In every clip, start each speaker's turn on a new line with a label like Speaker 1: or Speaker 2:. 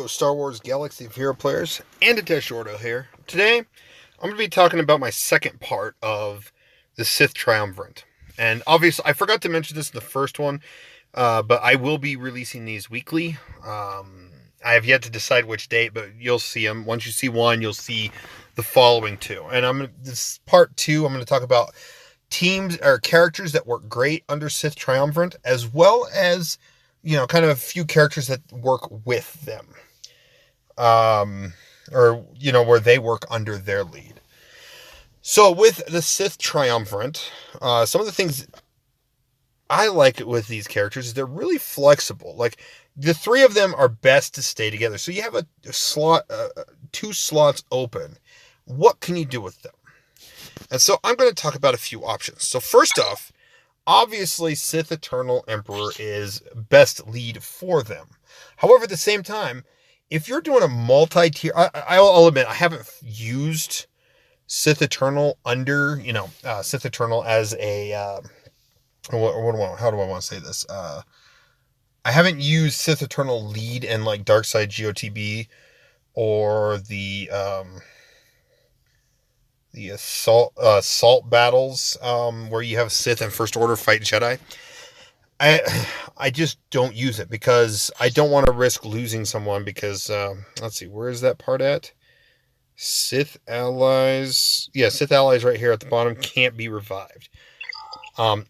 Speaker 1: Hello, Star Wars Galaxy of Hero players, and Adesh Ordo here. Today, I'm going to be talking about my second part of the Sith Triumvirate. And obviously, I forgot to mention this in the first one, but I will be releasing these weekly. I have yet to decide which date, but you'll see them. Once you see one, you'll see the following two. And this part two, I'm going to talk about teams or characters that work great under Sith Triumvirate, as well as kind of a few characters that work with them. Where they work under their lead. So with the Sith Triumvirate, some of the things I like with these characters is they're really flexible. Like, the three of them are best to stay together. So you have a slot, two slots open. What can you do with them? And so I'm going to talk about a few options. So first off, obviously, Sith Eternal Emperor is best lead for them. However, at the same time, if you're doing a multi-tier, I'll admit I haven't used Sith Eternal under, Sith Eternal as a, how do I want to say this? I haven't used Sith Eternal lead in like Darkside GOTB or the assault battles, where you have Sith and First Order fight Jedi. I just don't use it because I don't want to risk losing someone because, let's see, where is that part at? Sith allies. Yeah, Sith allies right here at the bottom can't be revived.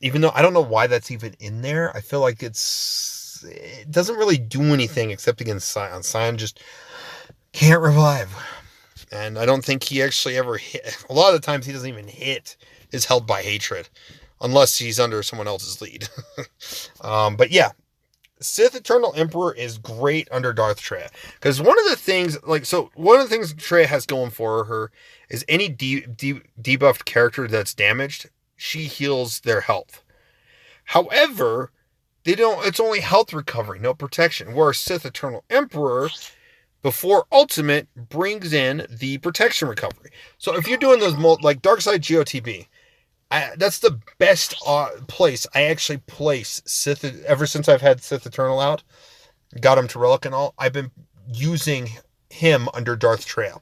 Speaker 1: Even though I don't know why that's even in there. I feel like it doesn't really do anything except against Scion. Scion just can't revive. And I don't think he actually ever hit. A lot of the times he doesn't even hit is held by hatred. Unless he's under someone else's lead. But yeah, Sith Eternal Emperor is great under Darth Traya. Because one of the things Traya has going for her is any debuffed character that's damaged, she heals their health. However, it's only health recovery, no protection. Whereas Sith Eternal Emperor, before Ultimate, brings in the protection recovery. So if you're doing those, like Darkside GOTB, that's the best place I actually place Sith. Ever since I've had Sith Eternal out, got him to Relic and all, I've been using him under Darth Traya.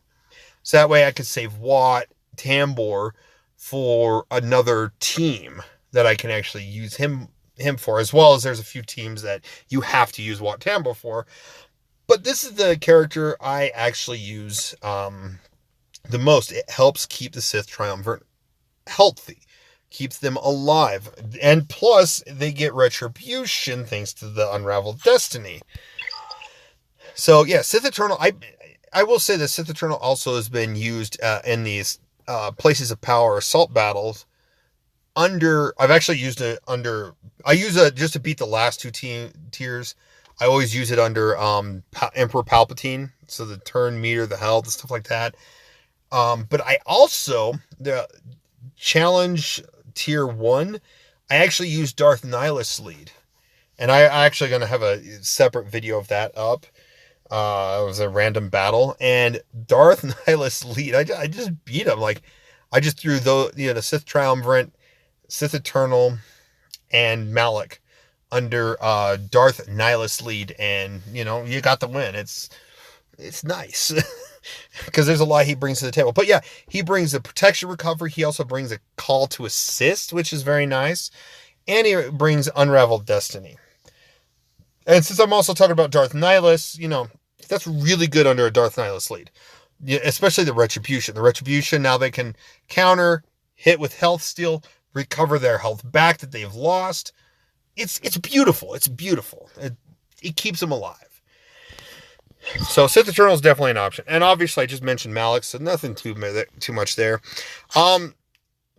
Speaker 1: So that way I could save Watanborn for another team that I can actually use him for, as well as there's a few teams that you have to use Watanborn for. But this is the character I actually use the most. It helps keep the Sith Triumvirate healthy. Keeps them alive. And plus, they get retribution thanks to the Unraveled Destiny. So, yeah, Sith Eternal, I will say that Sith Eternal also has been used in these Places of Power assault battles I've actually used it under, I use it just to beat the last two tiers. I always use it under Emperor Palpatine, so the turn meter, the health, and stuff like that. But I also, the challenge tier 1, I actually use Darth Nihilus lead. And I'm actually going to have a separate video of that up. It was a random battle. And Darth Nihilus lead, I just beat him. Like, I just threw the Sith Triumvirate, Sith Eternal, and Malak under Darth Nihilus lead. And, you got the win. It's nice. Because there's a lot he brings to the table. But yeah, he brings the protection recovery. He also brings a call to assist, which is very nice. And he brings Unraveled Destiny. And since I'm also talking about Darth Nihilus, that's really good under a Darth Nihilus lead. Yeah, especially the Retribution. The Retribution, now they can counter, hit with health steal, recover their health back that they've lost. It's beautiful. It's beautiful. It keeps them alive. So Sith Eternal is definitely an option. And obviously I just mentioned Malak, so nothing too much there.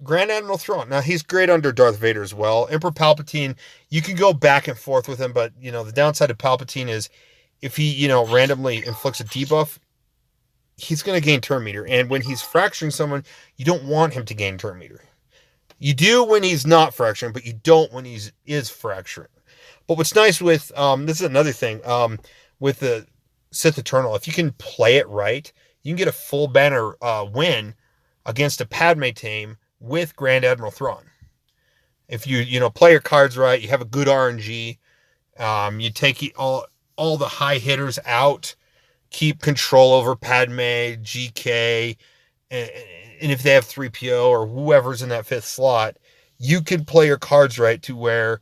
Speaker 1: Grand Admiral Thrawn. Now he's great under Darth Vader as well. Emperor Palpatine, you can go back and forth with him, but the downside of Palpatine is if he, randomly inflicts a debuff, he's going to gain turn meter. And when he's fracturing someone, you don't want him to gain turn meter. You do when he's not fracturing, but you don't when he is fracturing. But what's nice with, this is another thing, with the Sith Eternal, if you can play it right, you can get a full banner win against a Padme team with Grand Admiral Thrawn. If you play your cards right, you have a good RNG, you take all the high hitters out, keep control over Padme, GK, and if they have 3PO or whoever's in that 5th slot, you can play your cards right to where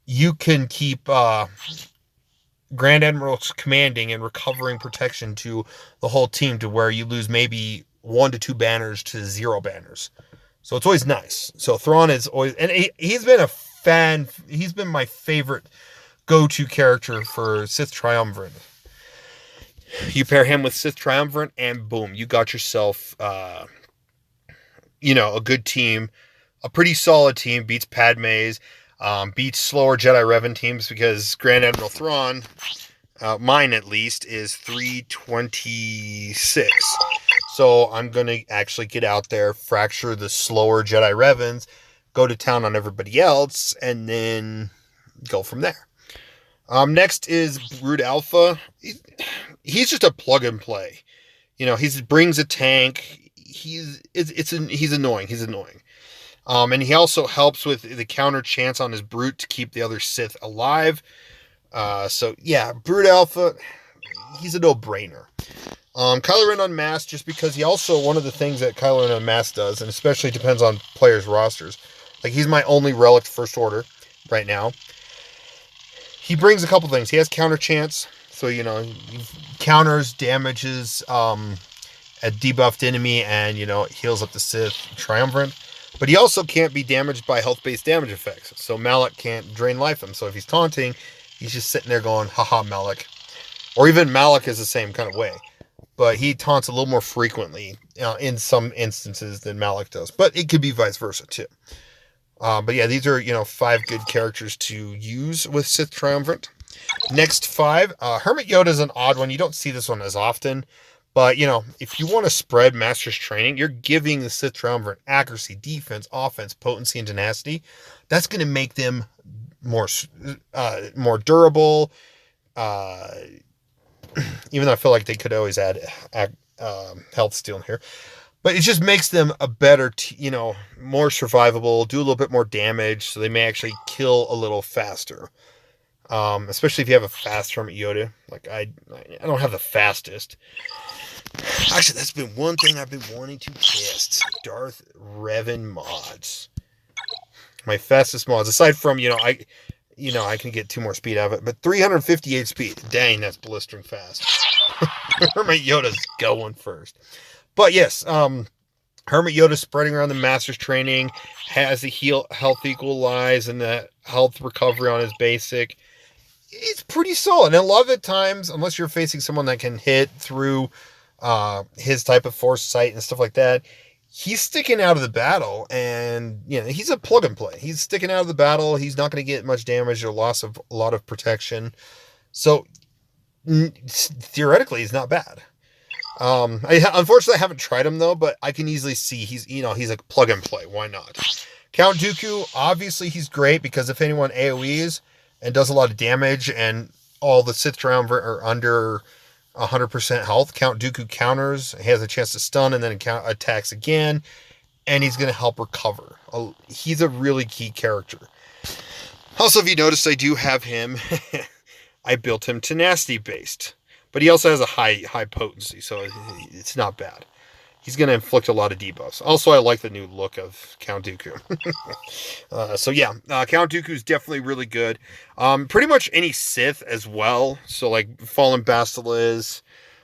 Speaker 1: you can keep Grand Admiral's commanding and recovering protection to the whole team, to where you lose maybe 1 to 2 banners to 0 banners. So it's always nice. So Thrawn is always, and he's been a fan. He's been my favorite go-to character for Sith Triumvirate. You pair him with Sith Triumvirate, and boom, you got yourself, a good team, a pretty solid team. Beats Padme's, beats slower Jedi Revan teams, because Grand Admiral Thrawn, mine at least, is 326. So I'm going to actually get out there, fracture the slower Jedi Revans, go to town on everybody else, and then go from there. Next is Brood Alpha. He's just a plug and play. He brings a tank. He's annoying. He's annoying. And he also helps with the counter chance on his Brute to keep the other Sith alive. So yeah, Brood Alpha, he's a no-brainer. Kylo Ren Unmasked, just because he also, one of the things that Kylo Ren Unmasked does, and especially depends on players' rosters, like he's my only relic First Order right now. He brings a couple things. He has counter chance, so he counters, damages a debuffed enemy, and heals up the Sith Triumvirate. But he also can't be damaged by health-based damage effects, so Malak can't drain life him. So if he's taunting, he's just sitting there going, haha, Malak. Or even Malak is the same kind of way, but he taunts a little more frequently in some instances than Malak does. But it could be vice versa too. But yeah, these are 5 good characters to use with Sith Triumvirate. Next 5, Hermit Yoda is an odd one. You don't see this one as often. But, if you want to spread Master's Training, you're giving the Sith Triumvirate accuracy, defense, offense, potency, and tenacity. That's going to make them more durable. Even though I feel like they could always add health steal in here. But it just makes them a better, more survivable, do a little bit more damage, so they may actually kill a little faster. Especially if you have a fast Hermit Yoda. Like, I don't have the fastest. Actually, that's been one thing I've been wanting to test. Darth Revan mods. My fastest mods, aside from, I can get 2 more speed out of it, but 358 speed. Dang, that's blistering fast. Hermit Yoda's going first. But yes, Hermit Yoda spreading around the Master's Training, has the health equalize and the health recovery on his basic. It's pretty solid. And a lot of the times, unless you're facing someone that can hit through his type of force sight and stuff like that, he's sticking out of the battle, and he's a plug and play. He's sticking out of the battle. He's not going to get much damage or loss of a lot of protection. So theoretically, he's not bad. Unfortunately, I haven't tried him though, but I can easily see he's a plug and play. Why not? Count Dooku, obviously he's great, because if anyone AoEs and does a lot of damage, and all the Sith Triumvirate are under 100% health, Count Dooku counters, he has a chance to stun, and then attacks again, and he's going to help recover. He's a really key character. Also, if you notice, I do have him. I built him tenacity based, but he also has a high potency, so it's not bad. He's going to inflict a lot of debuffs. Also, I like the new look of Count Dooku. So yeah, Count Dooku is definitely really good. Pretty much any Sith as well. So like Fallen Bastila,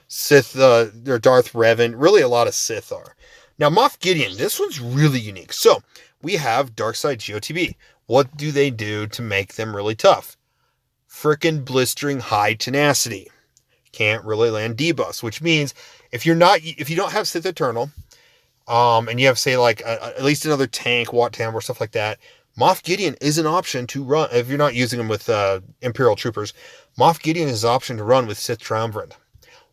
Speaker 1: Sith, or Darth Revan. Really a lot of Sith are. Now, Moff Gideon, this one's really unique. So we have Darkside GOTB. What do they do to make them really tough? Frickin' blistering high tenacity. Can't really land debuffs, which means if you don't have Sith Eternal, and you have, say, like at least another tank, Watanborn, stuff like that, Moff Gideon is an option to run. If you're not using him with Imperial Troopers, Moff Gideon is an option to run with Sith Triumvirate.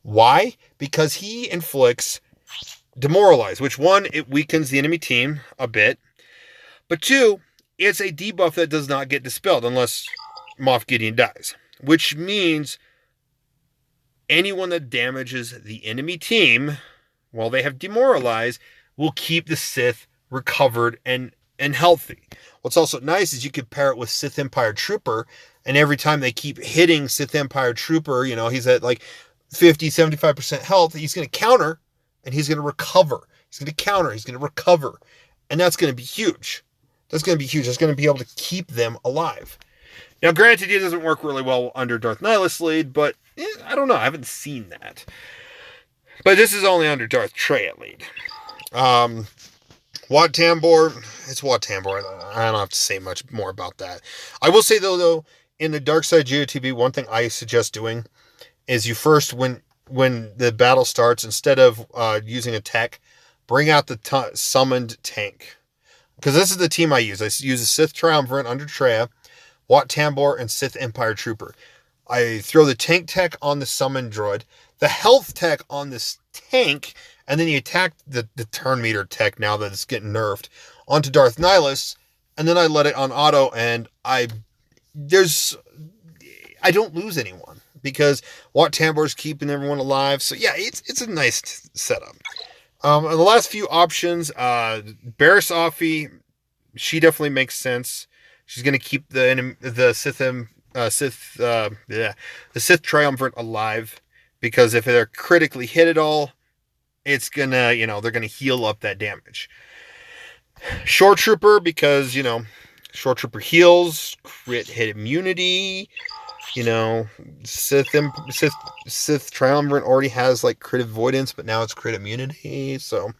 Speaker 1: Why? Because he inflicts Demoralize, which, one, it weakens the enemy team a bit, but two, it's a debuff that does not get dispelled unless Moff Gideon dies, which means anyone that damages the enemy team while they have Demoralize will keep the Sith recovered and healthy. What's also nice is you can pair it with Sith Empire Trooper, and every time they keep hitting Sith Empire Trooper, he's at like 50, 75% health, he's going to counter and he's going to recover. He's going to counter, he's going to recover. And that's going to be huge. That's going to be huge. That's going to be able to keep them alive. Now, granted, it doesn't work really well under Darth Nihilus lead, but I don't know. I haven't seen that. But this is only under Darth Traya lead. Watanborn, it's Watanborn. I don't have to say much more about that. I will say, though, in the Dark Side GOTB, one thing I suggest doing is you first, when the battle starts, instead of using a tech, bring out the summoned tank. Because this is the team I use. I use a Sith Triumvirate under Traya, Watanborn, and Sith Empire Trooper. I throw the tank tech on the summon droid, the health tech on this tank, and then you attack the turn meter tech now that it's getting nerfed onto Darth Nihilus, and then I let it on auto, and I don't lose anyone because Watanborn's keeping everyone alive. So yeah, it's a nice setup. And the last few options, Barriss Offee, she definitely makes sense. She's going to keep the Sith Triumvirate alive, because if they're critically hit at all, it's gonna, they're gonna heal up that damage. Shore Trooper, because Shore Trooper heals, crit hit immunity. Sith Triumvirate already has like crit avoidance, but now it's crit immunity. So,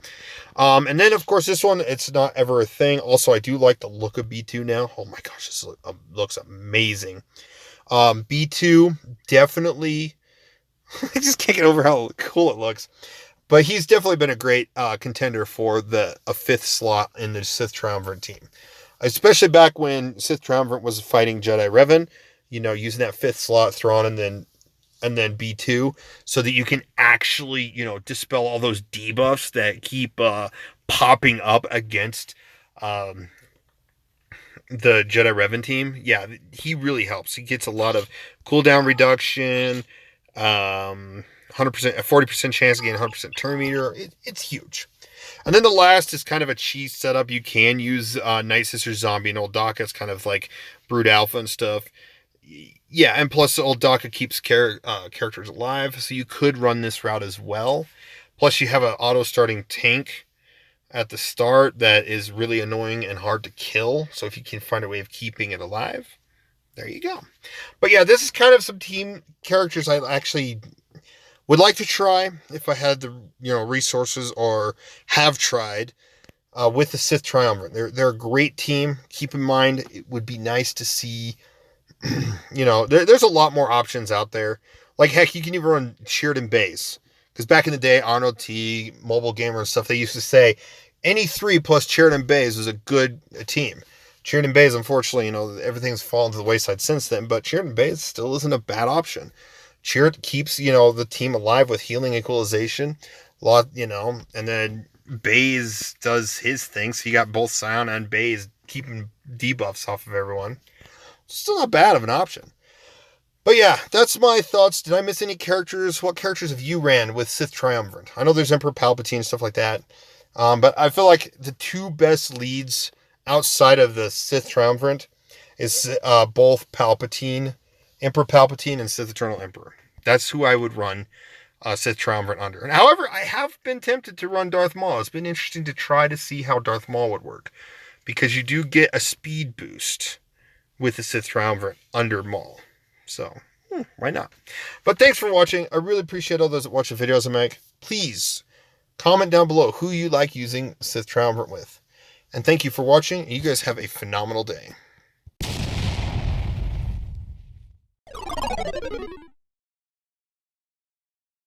Speaker 1: and then of course this one, it's not ever a thing. Also, I do like the look of B2 now. Oh my gosh, this looks amazing. B2 definitely. I just can't get over how cool it looks. But he's definitely been a great contender for a fifth slot in the Sith Triumvirate team, especially back when Sith Triumvirate was fighting Jedi Revan. Using that fifth slot, Thrawn, and then B2, so that you can actually, dispel all those debuffs that keep popping up against the Jedi Revan team. Yeah, he really helps. He gets a lot of cooldown reduction, 100%, 40% chance to gain 100% turn meter. It's huge. And then the last is kind of a cheese setup. You can use Night Sister Zombie and Old Daka. It's kind of like Brood Alpha and stuff. Yeah, and plus Old Daka keeps characters alive, so you could run this route as well. Plus you have an auto-starting tank at the start that is really annoying and hard to kill. So if you can find a way of keeping it alive, there you go. But yeah, this is kind of some team characters I actually would like to try if I had the resources, or have tried with the Sith Triumvirate. They're a great team. Keep in mind, it would be nice to see. There's a lot more options out there. Like, heck, you can even run Sheridan Bays. Because back in the day, Arnold T, Mobile Gamer and stuff, they used to say any 3 plus Sheridan Bays was a good team. Sheridan Bays, unfortunately, everything's fallen to the wayside since then, but Sheridan Bays still isn't a bad option. Sheridan keeps, the team alive with healing equalization. And then Bays does his thing, so you got both Scion and Bays keeping debuffs off of everyone. Still not bad of an option. But yeah, that's my thoughts. Did I miss any characters? What characters have you ran with Sith Triumvirate? I know there's Emperor Palpatine, stuff like that. But I feel like the 2 best leads outside of the Sith Triumvirate is both Palpatine, Emperor Palpatine, and Sith Eternal Emperor. That's who I would run Sith Triumvirate under. And however, I have been tempted to run Darth Maul. It's been interesting to try to see how Darth Maul would work, because you do get a speed boost with the Sith Triumvirate under Maul. So, why not? But thanks for watching. I really appreciate all those that watch the videos I make. Please comment down below who you like using Sith Triumvirate with. And thank you for watching. You guys have a phenomenal day.